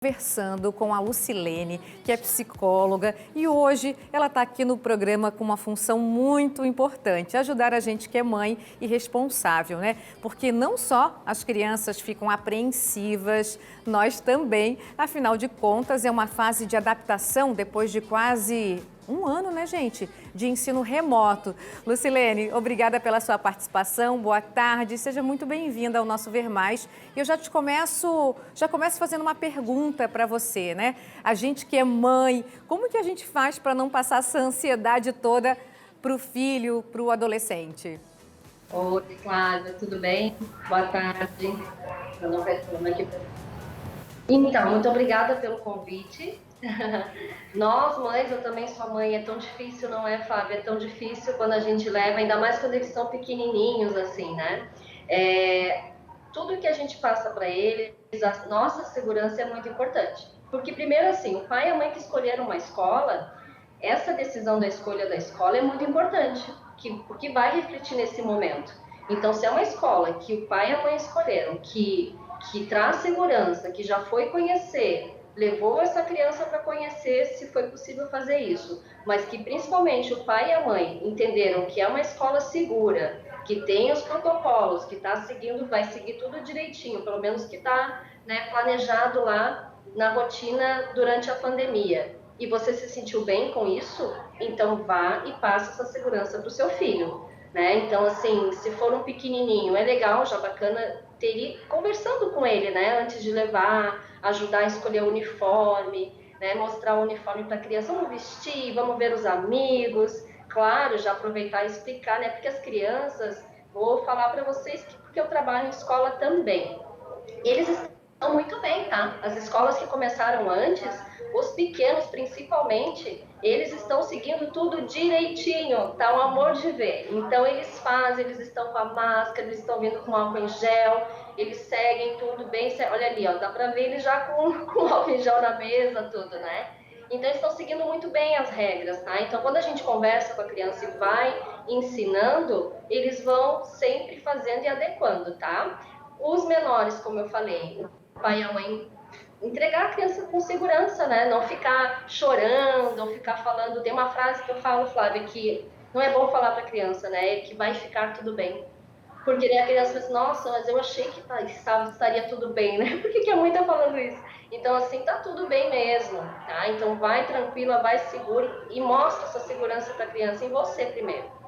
Conversando com a Lucilene, que é psicóloga, e hoje ela está aqui no programa com uma função muito importante, ajudar a gente que é mãe e responsável, né? Porque não só as crianças ficam apreensivas, nós também, afinal de contas, é uma fase de adaptação depois de quase um ano, né, gente, de ensino remoto. Lucilene, obrigada pela sua participação, boa tarde, seja muito bem-vinda ao nosso Ver Mais. E eu já começo fazendo uma pergunta para você, né? A gente que é mãe, como que a gente faz para não passar essa ansiedade toda para o filho, para o adolescente? Oi, Flávia, tudo bem? Boa tarde. Meu nome é Flávia aqui. Então, muito obrigada pelo convite. Nós, mães, eu também sou mãe, é tão difícil, não é, Flávia? É tão difícil quando a gente leva, ainda mais quando eles são pequenininhos, assim, né? Tudo que a gente passa para eles, a nossa segurança é muito importante. Porque, primeiro, assim, o pai e a mãe que escolheram uma escola, essa decisão da escolha da escola é muito importante, porque vai refletir nesse momento. Então, se é uma escola que o pai e a mãe escolheram, que traz segurança, que já foi conhecer, levou essa criança para conhecer se foi possível fazer isso, mas que principalmente o pai e a mãe entenderam que é uma escola segura, que tem os protocolos, que está seguindo, vai seguir tudo direitinho, pelo menos que está, né, planejado lá na rotina durante a pandemia. E você se sentiu bem com isso? Então vá e passe essa segurança para o seu filho. Né? Então, assim, se for um pequenininho, é legal, já bacana ter ir conversando com ele, né? Antes de levar, ajudar a escolher o uniforme, né? Mostrar o uniforme para a criança, vamos vestir, vamos ver os amigos, claro, já aproveitar e explicar, né? Porque as crianças, vou falar para vocês que porque eu trabalho em escola também, eles estão muito bem, tá? As escolas que começaram antes, os pequenos principalmente, eles estão seguindo tudo direitinho, tá um amor de ver. Então eles fazem, eles estão com a máscara, eles estão vindo com álcool em gel, eles seguem tudo bem. Olha ali, ó, dá pra ver eles já com álcool em gel na mesa, tudo, né? Então eles estão seguindo muito bem as regras, tá? Então quando a gente conversa com a criança e vai ensinando, eles vão sempre fazendo e adequando, tá? Os menores, como eu falei, o pai e a mãe entregar a criança com segurança, né? Não ficar chorando, não ficar falando. Tem uma frase que eu falo, Flávia, que não é bom falar para a criança, né? É que vai ficar tudo bem. Porque daí a criança pensa, nossa, mas eu achei que estaria tudo bem, né? Por que a mãe tá falando isso? Então, assim, tá tudo bem mesmo, tá? Então, vai tranquila, vai seguro e mostra essa segurança para a criança em você primeiro.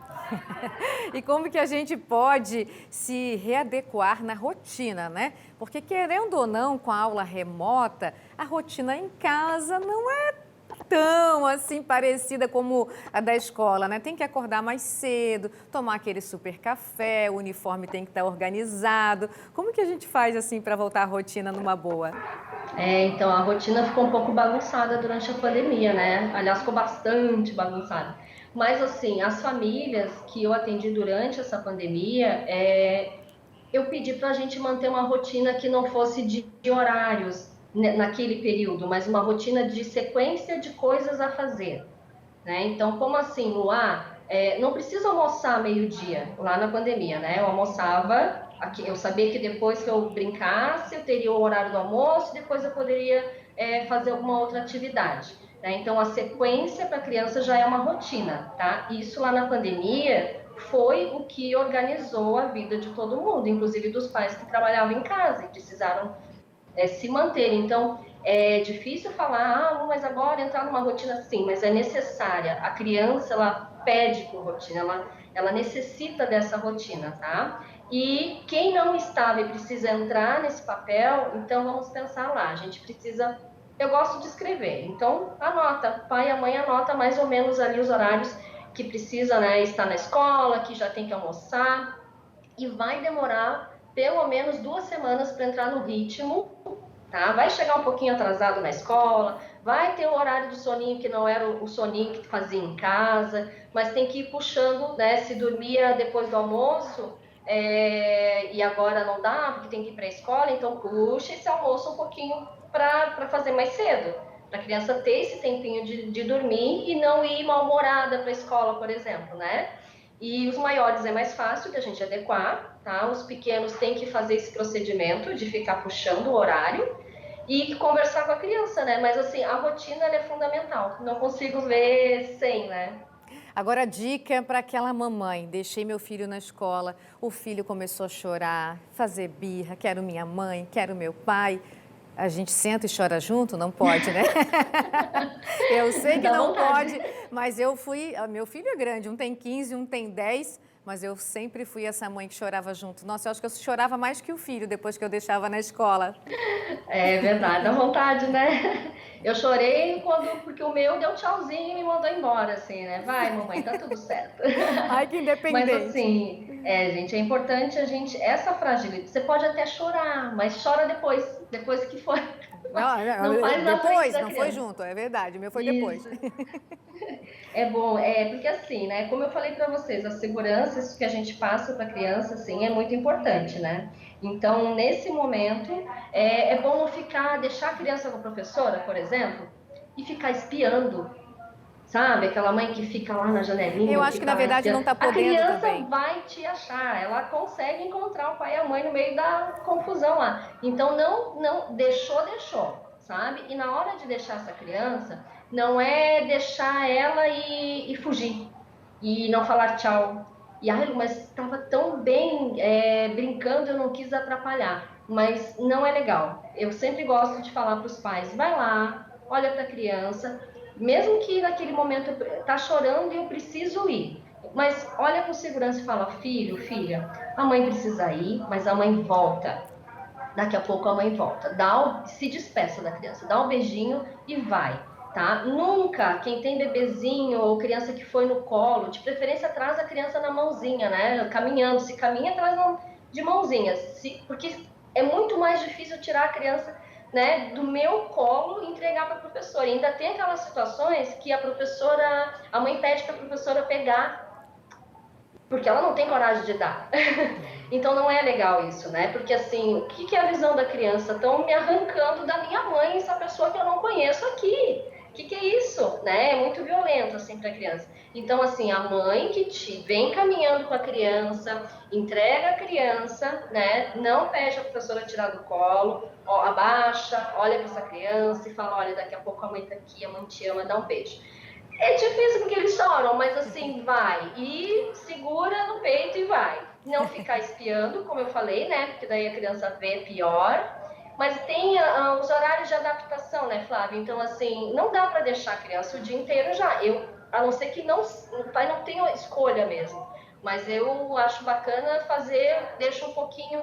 E como que a gente pode se readequar na rotina, né? Porque querendo ou não, com a aula remota, a rotina em casa não é tão assim parecida como a da escola, né? Tem que acordar mais cedo, tomar aquele super café, o uniforme tem que estar organizado. Como que a gente faz assim para voltar à rotina numa boa? Então a rotina ficou um pouco bagunçada durante a pandemia, né? Aliás, ficou bastante bagunçada. Mas assim, as famílias que eu atendi durante essa pandemia, eu pedi para a gente manter uma rotina que não fosse de horários naquele período, mas uma rotina de sequência de coisas a fazer. Né? Então, como assim, Luá? Não precisa almoçar meio-dia, lá na pandemia, né? Eu almoçava, aqui, eu sabia que depois que eu brincasse, eu teria o horário do almoço e depois eu poderia fazer alguma outra atividade. Né? Então, a sequência para a criança já é uma rotina, tá? Isso lá na pandemia foi o que organizou a vida de todo mundo, inclusive dos pais que trabalhavam em casa e precisaram se manter. Então, é difícil falar, mas agora entrar numa rotina assim, mas é necessária. A criança, ela pede por rotina, ela necessita dessa rotina, tá? E quem não estava e precisa entrar nesse papel, então vamos pensar lá, a gente precisa. Eu gosto de escrever, então anota, pai e a mãe anota mais ou menos ali os horários que precisa, né, estar na escola, que já tem que almoçar, e vai demorar pelo menos 2 semanas para entrar no ritmo, tá? Vai chegar um pouquinho atrasado na escola, vai ter o horário do soninho que não era o soninho que fazia em casa, mas tem que ir puxando, né? Se dormia depois do almoço e agora não dá, porque tem que ir para a escola, então puxa esse almoço um pouquinho para fazer mais cedo, para a criança ter esse tempinho de dormir e não ir mal-humorada para a escola, por exemplo, né? E os maiores é mais fácil de a gente adequar, tá? Os pequenos têm que fazer esse procedimento de ficar puxando o horário. e conversar com a criança, né? Mas assim, a rotina ela é fundamental. Não consigo ver sem, né? Agora, a dica para aquela mamãe: deixei meu filho na escola, o filho começou a chorar, fazer birra, quero minha mãe, quero meu pai. A gente senta e chora junto? Não pode, né? Eu sei que Dá não vontade. pode, mas eu fui. Meu filho é grande, um tem 15, um tem 10, mas eu sempre fui essa mãe que chorava junto. Nossa, eu acho que eu chorava mais que o filho depois que eu deixava na escola. É verdade, dá vontade, né? Eu chorei porque o meu deu tchauzinho e me mandou embora, assim, né? Vai, mamãe, tá tudo certo. Ai, que Mas independente. assim, gente, é importante a gente, essa fragilidade, você pode até chorar, mas chora depois que for. Não, Não não, faz na frente depois, da não foi criança. junto, é verdade, o meu foi depois. Isso. É bom, porque assim, né? Como eu falei para vocês, a segurança, isso que a gente passa para a criança, assim, é muito importante, né? Então, nesse momento, é bom não deixar a criança com a professora, por exemplo, e ficar espiando, sabe? Aquela mãe que fica lá na Eu janelinha, acho que fica na lá verdade não espiando. está A podendo criança também. vai te achar, ela consegue encontrar o pai e a mãe no meio da confusão lá. Então, não deixou, sabe? E na hora de deixar essa criança, não é deixar ela e fugir e não falar tchau. E ai, mas estava tão bem brincando, eu não quis atrapalhar. Mas não é legal. Eu sempre gosto de falar para os pais: vai lá, olha para a criança, mesmo que naquele momento tá chorando e eu preciso ir. Mas olha com segurança e fala: filho, filha, a mãe precisa ir, mas a mãe volta. Daqui a pouco a mãe volta. Se despeça da criança, dá um beijinho e vai, tá? Nunca, quem tem bebezinho ou criança que foi no colo, de preferência traz a criança na mãozinha, né? Caminhando, se caminha, traz de mãozinha, porque é muito mais difícil tirar a criança, né, do meu colo e entregar para a professora. E ainda tem aquelas situações que a mãe pede para a professora pegar porque ela não tem coragem de dar. Então não é legal isso, né? Porque assim, o que é a visão da criança? Estão me arrancando da minha mãe, essa pessoa que eu não conheço aqui. O que é isso? Né? É muito violento assim para a criança. Então assim, a mãe que vem caminhando com a criança, entrega a criança, né? Não pede a professora tirar do colo, abaixa, olha para essa criança e fala: olha, daqui a pouco a mãe tá aqui, a mãe te ama, dá um beijo. É difícil porque eles choram, mas assim, vai. E segura no peito e vai. Não ficar espiando, como eu falei, né? Porque daí a criança vê pior. Mas tem os horários de adaptação, né, Flávia? Então, assim, não dá para deixar a criança o dia inteiro já. A não ser que o pai não tenha escolha mesmo. Mas eu acho bacana deixa um pouquinho,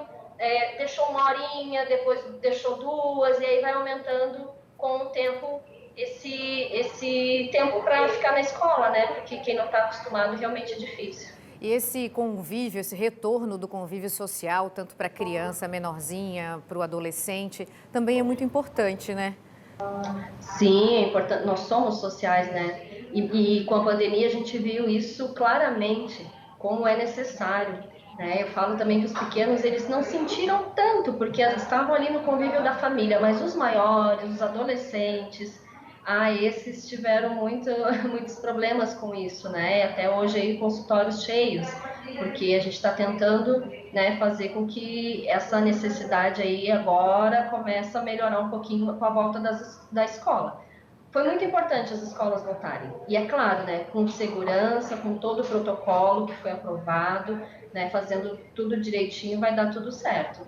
deixou uma horinha, depois deixou duas, e aí vai aumentando com o tempo esse tempo para ficar na escola, né? Porque quem não está acostumado realmente é difícil. E esse convívio, esse retorno do convívio social, tanto para a criança menorzinha, para o adolescente, também é muito importante, né? Sim, é importante. Nós somos sociais, né? E com a pandemia a gente viu isso claramente, como é necessário. Né? Eu falo também que os pequenos eles não sentiram tanto, porque eles estavam ali no convívio da família, mas os maiores, os adolescentes, esses tiveram muitos problemas com isso, né? Até hoje aí consultórios cheios, porque a gente está tentando, né, fazer com que essa necessidade aí agora comece a melhorar um pouquinho com a volta da escola. Foi muito importante as escolas voltarem. E é claro, né, com segurança, com todo o protocolo que foi aprovado, né, fazendo tudo direitinho, vai dar tudo certo.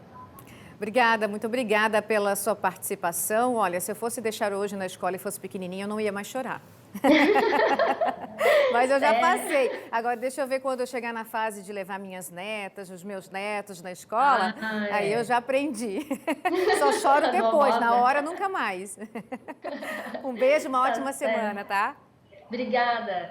Obrigada, muito obrigada pela sua participação. Olha, se eu fosse deixar hoje na escola e fosse pequenininha, eu não ia mais chorar. Mas eu já passei. Agora, deixa eu ver quando eu chegar na fase de levar minhas netas, os meus netos na escola, aí eu já aprendi. Só choro depois, na hora nunca mais. Um beijo, uma ótima semana, tá? Obrigada.